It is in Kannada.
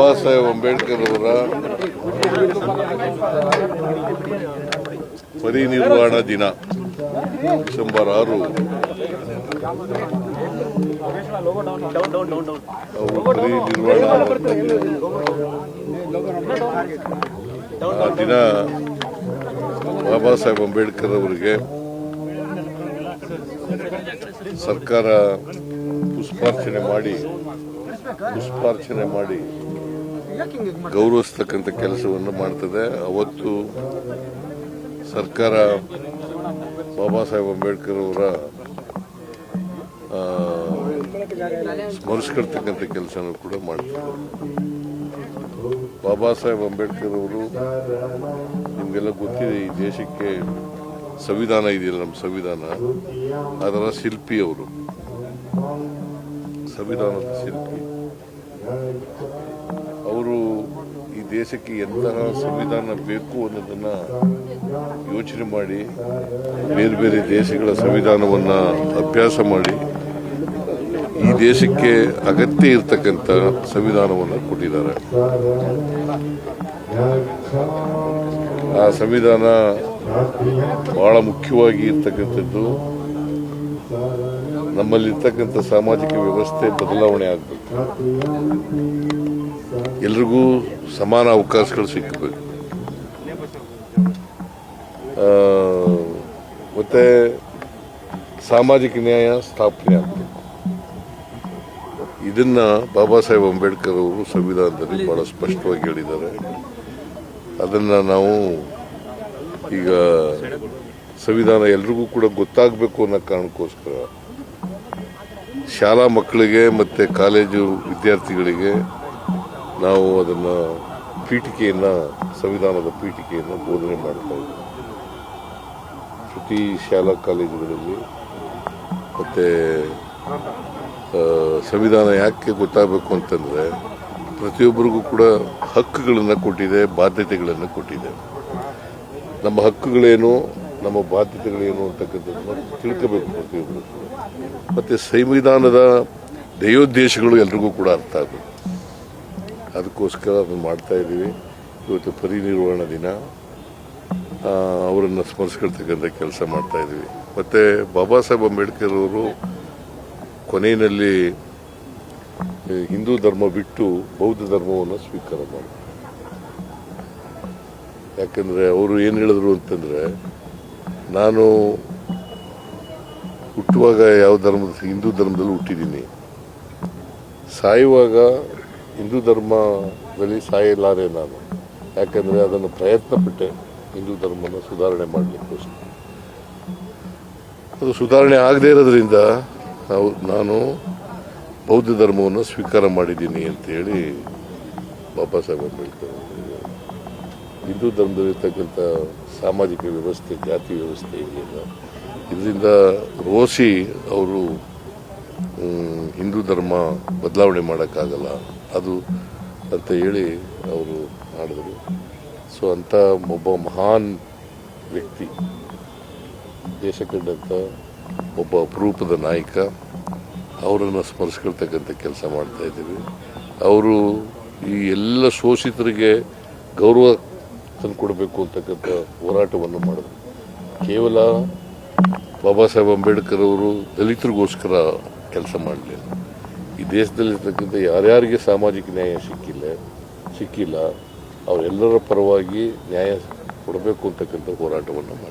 ಬಾಬಾ ಸಾಹೇಬ್ ಅಂಬೇಡ್ಕರ್ ಅವರ ಪರಿನಿರ್ವಾಣ ದಿನ ಡಿಸೆಂಬರ್ 6 ಅವರು ಪರಿನಿರ್ವಾಣ ಆ ದಿನ ಬಾಬಾ ಸಾಹೇಬ್ ಅಂಬೇಡ್ಕರ್ ಅವರಿಗೆ ಸರ್ಕಾರ ಪುಷ್ಪಾರ್ಚನೆ ಮಾಡಿ ಗೌರವಿಸ್ತಕ್ಕಂಥ ಕೆಲಸವನ್ನು ಮಾಡ್ತದೆ. ಅವತ್ತು ಸರ್ಕಾರ ಬಾಬಾ ಸಾಹೇಬ್ ಅಂಬೇಡ್ಕರ್ ಅವರ ಸ್ಮರಿಸ್ಕೊಳ್ತಕ್ಕಂಥ ಕೆಲಸನೂ ಕೂಡ ಮಾಡ್ತದೆ. ಬಾಬಾ ಸಾಹೇಬ್ ಅಂಬೇಡ್ಕರ್ ಅವರು ನಿಮಗೆಲ್ಲ ಗೊತ್ತಿದೆ, ಈ ದೇಶಕ್ಕೆ ಸಂವಿಧಾನ ಇದೆಯಲ್ಲ, ನಮ್ಮ ಸಂವಿಧಾನ, ಅದರ ಶಿಲ್ಪಿ ಅವರು, ಸಂವಿಧಾನದ ಶಿಲ್ಪಿ ಅವರು. ಈ ದೇಶಕ್ಕೆ ಎಂತಹ ಸಂವಿಧಾನ ಬೇಕು ಅನ್ನೋದನ್ನ ಯೋಚನೆ ಮಾಡಿ ಬೇರೆ ಬೇರೆ ದೇಶಗಳ ಸಂವಿಧಾನವನ್ನ ಅಭ್ಯಾಸ ಮಾಡಿ ಈ ದೇಶಕ್ಕೆ ಅಗತ್ಯ ಇರತಕ್ಕಂಥ ಸಂವಿಧಾನವನ್ನು ಕೊಟ್ಟಿದ್ದಾರೆ. ಆ ಸಂವಿಧಾನ ಬಹಳ ಮುಖ್ಯವಾಗಿ ಇರ್ತಕ್ಕಂಥದ್ದು ನಮ್ಮಲ್ಲಿರ್ತಕ್ಕಂಥ ಸಾಮಾಜಿಕ ವ್ಯವಸ್ಥೆ ಬದಲಾವಣೆ ಆಗಬೇಕು, ಎಲ್ರಿಗೂ ಸಮಾನ ಅವಕಾಶಗಳು ಸಿಕ್ಕಬೇಕು, ಮತ್ತೆ ಸಾಮಾಜಿಕ ನ್ಯಾಯ ಸ್ಥಾಪನೆ ಆಗಬೇಕು. ಇದನ್ನ ಬಾಬಾ ಸಾಹೇಬ್ ಅಂಬೇಡ್ಕರ್ ಅವರು ಸಂವಿಧಾನದಲ್ಲಿ ಬಹಳ ಸ್ಪಷ್ಟವಾಗಿ ಹೇಳಿದ್ದಾರೆ. ಅದನ್ನ ನಾವು ಈಗ ಸಂವಿಧಾನ ಎಲ್ರಿಗೂ ಕೂಡ ಗೊತ್ತಾಗಬೇಕು ಅನ್ನೋ ಕಾರಣಕ್ಕೋಸ್ಕರ ಶಾಲಾ ಮಕ್ಕಳಿಗೆ ಮತ್ತು ಕಾಲೇಜು ವಿದ್ಯಾರ್ಥಿಗಳಿಗೆ ನಾವು ಅದನ್ನು ಸಂವಿಧಾನದ ಪೀಠಿಕೆಯನ್ನು ಬೋಧನೆ ಮಾಡ್ತಾ ಇದ್ದೀವಿ. ಪ್ರತಿ ಶಾಲಾ ಕಾಲೇಜುಗಳಲ್ಲಿ ಮತ್ತು ಸಂವಿಧಾನ ಯಾಕೆ ಗೊತ್ತಾಗಬೇಕು ಅಂತಂದರೆ ಪ್ರತಿಯೊಬ್ಬರಿಗೂ ಕೂಡ ಹಕ್ಕುಗಳನ್ನು ಕೊಟ್ಟಿದೆ, ಬಾಧ್ಯತೆಗಳನ್ನು ಕೊಟ್ಟಿದೆ. ನಮ್ಮ ಹಕ್ಕುಗಳೇನು, ನಮ್ಮ ಬಾಧ್ಯತೆಗಳೇನು ಅಂತಕ್ಕಂಥದ್ದನ್ನು ತಿಳ್ಕೋಬೇಕು ಪ್ರತಿಯೊಬ್ಬರು. ಮತ್ತು ಸಂವಿಧಾನದ ಧ್ಯೇಯೋದ್ದೇಶಗಳು ಎಲ್ರಿಗೂ ಕೂಡ ಅರ್ಥ ಆಗಬೇಕು. ಅದಕ್ಕೋಸ್ಕರ ಅದನ್ನು ಮಾಡ್ತಾ ಇದ್ದೀವಿ. ಇವತ್ತು ಪರಿನಿರ್ವಾಣ ದಿನ, ಅವರನ್ನು ಸ್ಮರಿಸ್ಕೊಳ್ತಕ್ಕಂಥ ಕೆಲಸ ಮಾಡ್ತಾ ಇದ್ದೀವಿ. ಮತ್ತು ಬಾಬಾ ಸಾಹೇಬ್ ಅಂಬೇಡ್ಕರ್ ಅವರು ಕೊನೆಯಲ್ಲಿ ಹಿಂದೂ ಧರ್ಮ ಬಿಟ್ಟು ಬೌದ್ಧ ಧರ್ಮವನ್ನು ಸ್ವೀಕಾರ ಮಾಡಿದ್ರು. ಯಾಕಂದರೆ ಅವರು ಏನು ಹೇಳಿದ್ರು ಅಂತಂದರೆ, ನಾನು ಹುಟ್ಟುವಾಗ ಹಿಂದೂ ಧರ್ಮದಲ್ಲಿ ಹುಟ್ಟಿದ್ದೀನಿ, ಸಾಯುವಾಗ ಹಿಂದೂ ಧರ್ಮದಲ್ಲಿ ಸಾಯಲಾರೆ ನಾನು. ಯಾಕಂದರೆ ಅದನ್ನು ಪ್ರಯತ್ನ ಪಟ್ಟೆ ಹಿಂದೂ ಧರ್ಮನ ಸುಧಾರಣೆ ಮಾಡಲಿಕ್ಕೋಸ್ಕರ. ಅದು ಸುಧಾರಣೆ ಆಗದೇ ಇರೋದ್ರಿಂದ ನಾನು ಬೌದ್ಧ ಧರ್ಮವನ್ನು ಸ್ವೀಕಾರ ಮಾಡಿದ್ದೀನಿ ಅಂತೇಳಿ ಬಾಬಾ ಸಾಹೇಬ್ ಅಂಬೇಡ್ಕರ್ ಹಿಂದೂ ಧರ್ಮದಲ್ಲಿರ್ತಕ್ಕಂಥ ಸಾಮಾಜಿಕ ವ್ಯವಸ್ಥೆ, ಜಾತಿ ವ್ಯವಸ್ಥೆ ಇದೆಯಲ್ಲ, ಇದರಿಂದ ರೋಸಿ ಅವರು ಹಿಂದೂ ಧರ್ಮ ಬದಲಾವಣೆ ಮಾಡೋಕ್ಕಾಗಲ್ಲ ಅದು ಅಂತ ಹೇಳಿ ಅವರು ಮಾಡಿದರು. ಸೊ ಅಂಥ ಒಬ್ಬ ಮಹಾನ್ ವ್ಯಕ್ತಿ, ದೇಶ ಕಂಡಂಥ ಒಬ್ಬ ಅಪರೂಪದ ನಾಯಕ, ಅವರನ್ನು ಸ್ಮರಿಸ್ಕೊಳ್ತಕ್ಕಂಥ ಕೆಲಸ ಮಾಡ್ತಾ ಇದ್ದೀವಿ. ಅವರು ಈ ಎಲ್ಲ ಶೋಷಿತರಿಗೆ ಗೌರವ ತಂದುಕೊಡ್ಬೇಕು ಅಂತಕ್ಕಂಥ ಹೋರಾಟವನ್ನು ಮಾಡಿದ್ರು. ಕೇವಲ ಬಾಬಾ ಸಾಹೇಬ್ ಅಂಬೇಡ್ಕರ್ ಅವರು ದಲಿತರಿಗೋಸ್ಕರ ಕೆಲಸ ಮಾಡಲಿಲ್ಲ. ಈ ದೇಶದಲ್ಲಿರ್ತಕ್ಕಂಥ ಯಾರ್ಯಾರಿಗೆ ಸಾಮಾಜಿಕ ನ್ಯಾಯ ಸಿಕ್ಕಿಲ್ಲ ಅವರೆಲ್ಲರ ಪರವಾಗಿ ನ್ಯಾಯ ಕೊಡಬೇಕು ಅಂತಕ್ಕಂಥ ಹೋರಾಟವನ್ನು ಮಾಡಿದ್ರು.